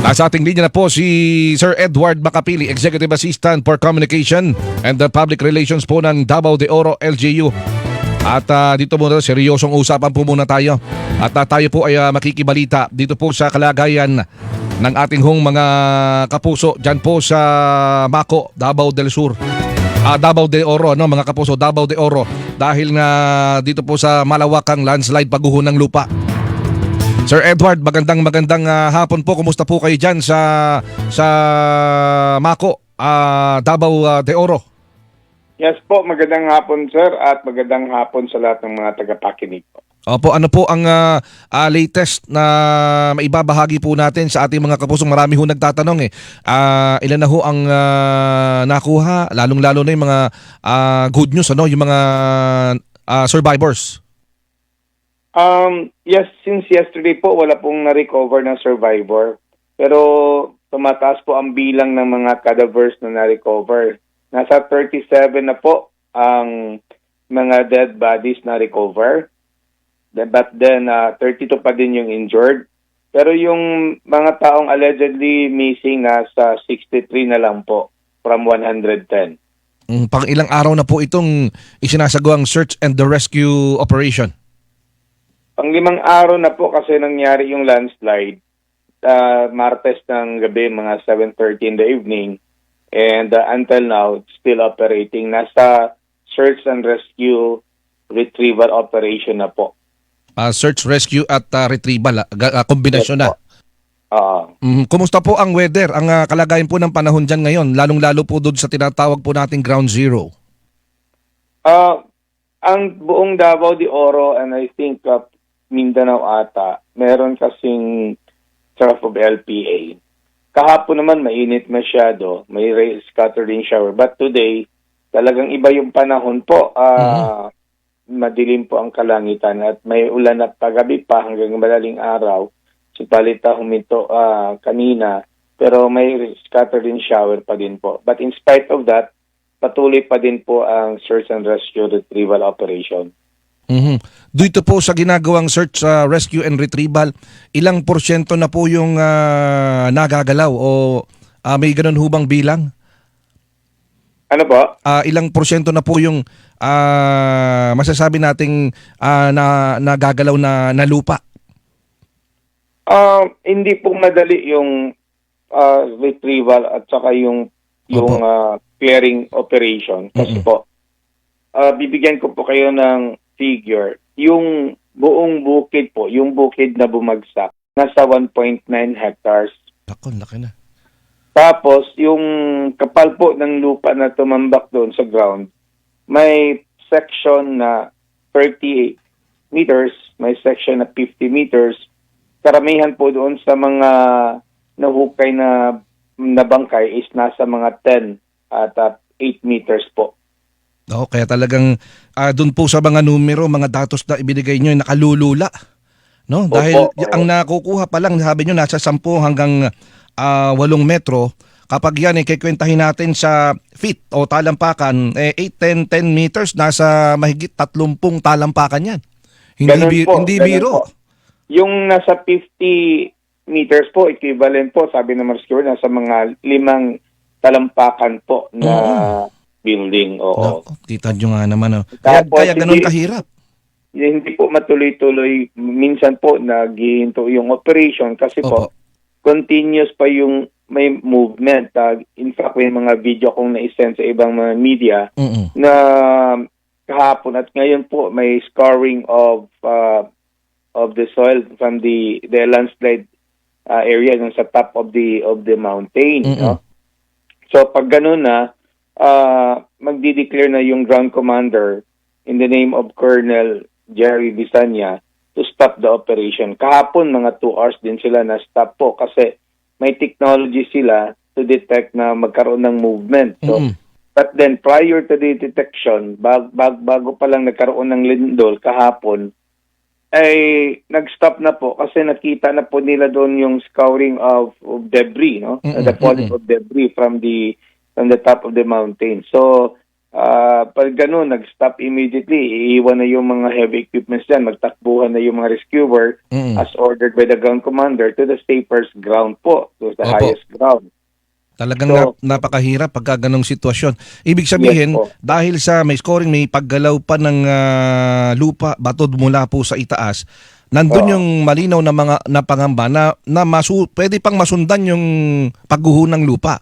Sa ating linya na po si Sir Edward Macapili, Executive Assistant for Communication and Public Relations po ng Davao de Oro LGU. At dito muna seryosong usapan po muna tayo. At tayo po ay makikibalita dito po sa kalagayan ng ating hong mga kapuso dyan po sa Mako, Davao del Sur. Davao de Oro, no, mga kapuso, Davao de Oro. Dahil nga dito po sa malawakang landslide pagguho ng lupa. Sir Edward, magandang hapon po. Kumusta po kayo dyan sa Mako, Davao de Oro? Yes po, magandang hapon sir at magandang hapon sa lahat ng mga tagapakinig po. Opo, ano po ang latest na maibabahagi po natin sa ating mga kapusong? Marami ho nagtatanong ilan na ho ang nakuha, lalong-lalo na yung mga good news, ano, yung mga survivors? Yes, since yesterday po, wala pong na-recover na survivor. Pero tumataas po ang bilang ng mga cadavers na na-recover. Nasa 37 na po ang mga dead bodies na recover. But then 32 pa din yung injured. Pero yung mga taong allegedly missing nasa 63 na lang po from 110. Pang ilang araw na po itong isinasagawang search and the rescue operation? Pang 5 araw na po kasi nangyari yung landslide. Martes ng gabi, mga 7:30 in the evening. And until now, it's still operating. Nasa search and rescue retrieval operation na po. Search, rescue at retrieval, kombinasyon na. Kumusta po ang weather, ang kalagayan po ng panahon dyan ngayon, lalong-lalo po doon sa tinatawag po nating ground zero? Ang buong Davao de Oro and I think Mindanao ata, meron kasing trough of LPA. Kahapon naman mainit masyado, may scattering shower. But today, talagang iba yung panahon po. Madilim po ang kalangitan at may ulan at pagabi pa hanggang madaling araw. Subalit huminto kanina, pero may scattering shower pa din po. But in spite of that, patuloy pa din po ang search and rescue retrieval operation. Dito po sa ginagawang search, rescue and retrieval, ilang porsyento na po yung nagagalaw o may ganun hubang bilang? Ano po? Ilang porsyento na po yung masasabi nating nagagalaw na lupa? Hindi po madali yung retrieval at saka yung clearing operation. Kasi po, bibigyan ko po kayo ng figure. Yung buong bukid po, yung bukid na bumagsak, nasa 1.9 hectares. Ako, laki na. Tapos, yung kapal po ng lupa na tumambak doon sa ground, may section na 30 meters, may section na 50 meters. Karamihan po doon sa mga nahukay na bangkay is nasa mga 10 at 8 meters po. Kaya talagang doon po sa mga numero, mga datos na ibinigay nyo, nakalulula. No? Dahil ang nakukuha pa lang, sabi nyo, nasa 10 hanggang 8 metro. Kapag yan, kikwentahin natin sa feet o talampakan, 8, 10 meters, nasa mahigit 30 talampakan yan. Hindi biro. Po. Yung nasa 50 meters po, equivalent po, sabi ng rescuer, nasa mga 5 talampakan po na building. Oo. Kita nyo nga naman. Kaya ganun kahirap. Hindi po matuloy-tuloy. Minsan po naghihinto yung operation kasi po continuous pa yung may movement. In fact, may mga video kong na-send sa ibang mga media na kahapon at ngayon po may scarring of the soil from the landslide area sa top of the mountain. No? So pag ganun na, magdi-declare na yung ground commander in the name of Colonel Jerry Bisanya to stop the operation. Kahapon, mga 2 hours din sila na stop po kasi may technology sila to detect na magkaroon ng movement. So, but then, prior to the detection, bago pa lang nagkaroon ng lindol kahapon, ay nag-stop na po kasi nakita na po nila doon yung scouring of debris, no? The falling of debris from the top of the mountain. So, pag ganun, nag-stop immediately, iiwan na yung mga heavy equipments dyan, magtakbuhan na yung mga rescuer as ordered by the ground commander to the safest ground po, to the Opo. highest ground. Talagang So, napakahirap pagka ganong sitwasyon. Ibig sabihin, Yes po. dahil sa may scoring, may paggalaw pa ng lupa, bato mula po sa itaas, nandun yung malinaw na mga na pangamba na pwede pang masundan yung pagguho ng lupa.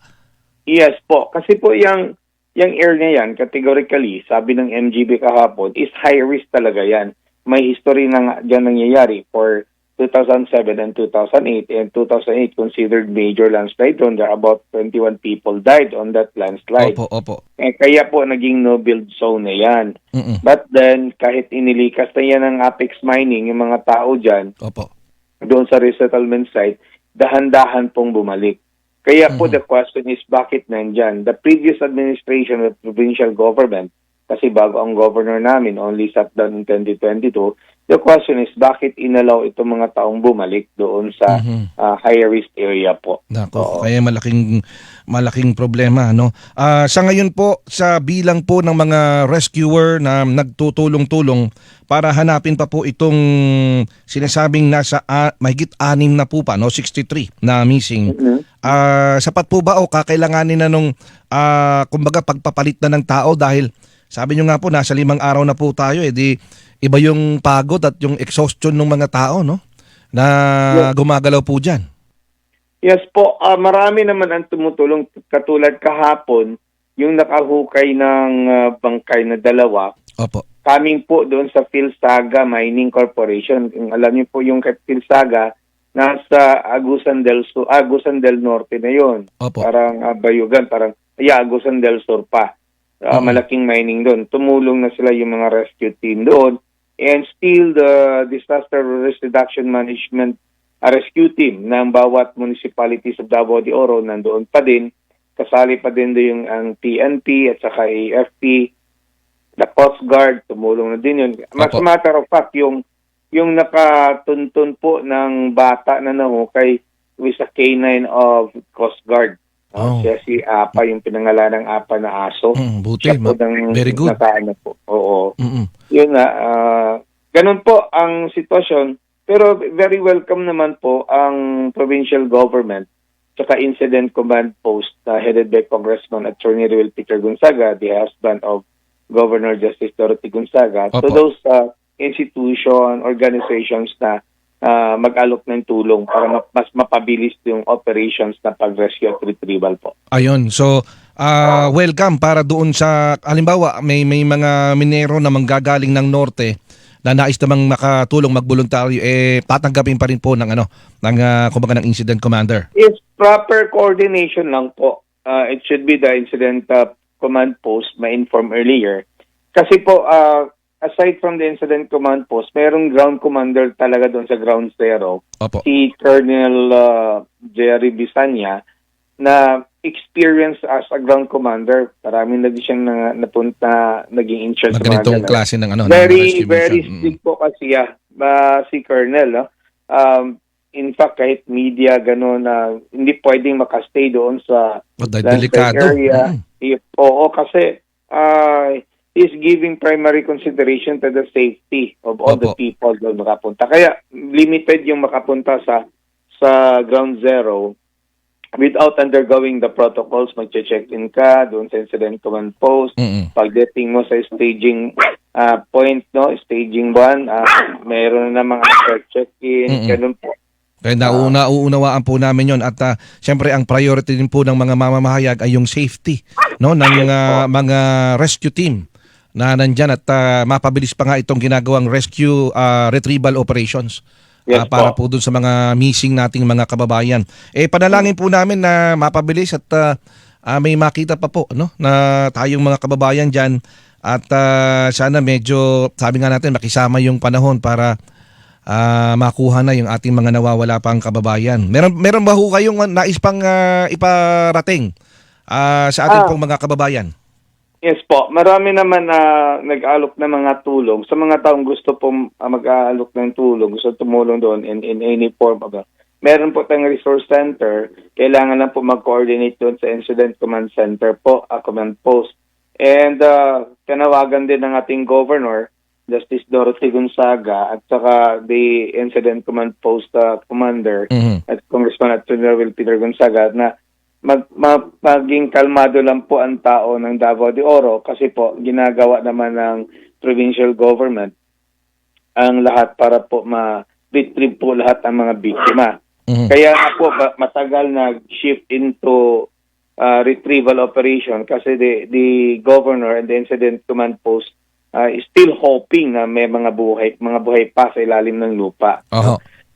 Yes po. Kasi po yung area yan, categorically, sabi ng MGB kahapon, is high risk talaga yan. May history na nga dyan nangyayari for 2007 and 2008. And 2008 considered major landslide. There are about 21 people died on that landslide. Opo. Kaya po naging no-build zone na yan. But then, kahit inilikas na yan ng Apex Mining, yung mga tao dyan, Opo. doon sa resettlement site, dahan-dahan pong bumalik. Kaya po the question is, bakit nandyan? The previous administration of the provincial government, kasi bago ang governor namin, only sat down in 2022, the question is, bakit inalaw itong mga taong bumalik doon sa high-risk area po? Nako, kaya malaking problema, no? Sa ngayon po, sa bilang po ng mga rescuer na nagtutulong-tulong para hanapin pa po itong sinasabing nasa mahigit 6 na po pa, no? 63 na missing. Sapat po ba o kakailanganin na nung kumbaga pagpapalit na ng tao dahil sabi nyo nga po nasa 5 araw na po tayo, di iba yung pagod at yung exhaustion ng mga tao, no? Na gumagalaw po dyan. Yes po, marami naman ang tumutulong katulad kahapon, yung nakahukay ng bangkay na 2. Opo. Coming po doon sa Philsaga Mining Corporation. Alam niyo po yung Philsaga, nasa Agusan del Norte na yon. Opo. Parang Bayugan, Agusan del Sur pa. Malaking mining doon. Tumulong na sila yung mga rescue team doon. And still the Disaster Risk Reduction Management rescue team ng bawat municipalities of Davao de Oro nandoon pa din. Kasali pa din doon ang PNP at saka AFP, the Coast Guard, tumulong na din yun. Mas matter of fact, yung nakatuntun po ng bata na nahukay with a canine of Coast Guard. Siya si Apa, yung pinangalan ng Apa na aso. Buti, very good. Po. Oo. Yun na, ganun po ang sitwasyon. Pero very welcome naman po ang provincial government tsaka Incident Command Post headed by Congressman Attorney Ruel Peter Gonzaga, the husband of Governor Justice Dorothy Gonzaga. Opo. So those institution, organizations na mag-alok ng tulong para mas mapabilis yung operations na pag-rescue at retrieval po. Ayun. So, welcome para doon sa, halimbawa, may mga minero na manggagaling ng norte na nais namang makatulong magboluntaryo, tatanggapin pa rin po ng kumbaga ng incident commander. It's proper coordination lang po. It should be the incident command post ma-inform earlier. Kasi po, aside from the incident command post, mayroong ground commander talaga doon sa ground zero. Opo. Si Colonel Jerry Bisanya na experience as a ground commander. Marami na din siyang napunta, naging in charge. Ganitong klase ng Very strict po kasi si Colonel. In fact, kahit media gano'n na hindi pwedeng makastay doon sa delikado area. Oo, kasi is giving primary consideration to the safety of all the people doon makapunta. Kaya limited yung makapunta sa ground zero without undergoing the protocols. Mag-check-in ka doon sa incident command post. Pagdating mo sa staging point, no, staging 1, meron na mga check-in, ganun po. Kaya nauunawaan po namin yon at siyempre ang priority din po ng mga mamamahayag ay yung safety, no, ng mga rescue team na nandyan at mapabilis pa nga itong ginagawang rescue retrieval operations. Yes, para po dun sa mga missing nating mga kababayan. Panalangin po namin na mapabilis at may makita pa po, no, na tayong mga kababayan dyan at sana medyo, sabi nga natin, makisama yung panahon para makuha na yung ating mga nawawala pang kababayan. Meron ba ho kayong nais pang iparating sa ating pong mga kababayan? Yes po, marami naman na nag-alok ng mga tulong. Sa mga taong gusto pong mag-aalok ng tulong, gusto tumulong doon in any form. Meron po tayong resource center. Kailangan lang po mag-coordinate doon sa Incident Command Center po, command post. And panawagan din ng ating governor, Justice Dorothy Gonzaga, at saka the Incident Command Post Commander at Congressman Attorney Will Peter Gonzaga na maging kalmado lang po ang tao ng Davao de Oro kasi po ginagawa naman ng provincial government ang lahat para po ma-retrieve po lahat ang mga biktima. Kaya nga po matagal nag-shift into retrieval operation kasi the governor and the Incident Command Post is still hoping na may mga buhay pa sa ilalim ng lupa.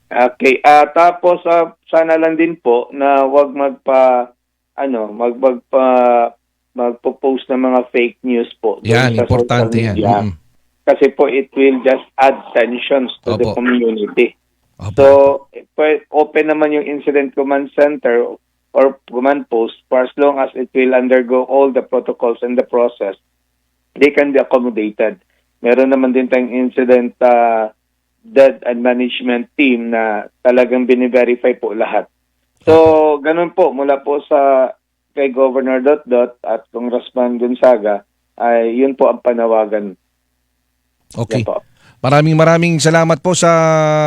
Okay, tapos sana lang din po na wag magpo-post ng mga fake news po. Yan, importante yan. Kasi po it will just add tensions to the community. So, open naman yung Incident Command Center or command post for as long as it will undergo all the protocols and the process, they can be accommodated. Meron naman din tayong incident death and management team na talagang bine-verify po lahat. So, ganun po, mula po sa kay Governor Dot at Congressman Gonzaga, ay yun po ang panawagan. Okay. Maraming salamat po sa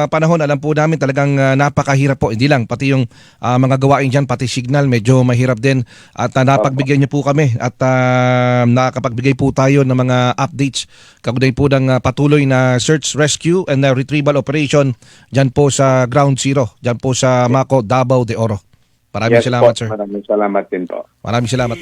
panahon. Alam po namin talagang napakahirap po. Hindi lang, pati yung mga gawain dyan, pati signal, medyo mahirap din. At napagbigyan niyo po kami at nakakapagbigay po tayo ng mga updates kaugnay po ng patuloy na search, rescue and retrieval operation dyan po sa Ground Zero, dyan po sa Mako, Davao de Oro. Maraming salamat, sir. Maraming salamat din po. Maraming salamat.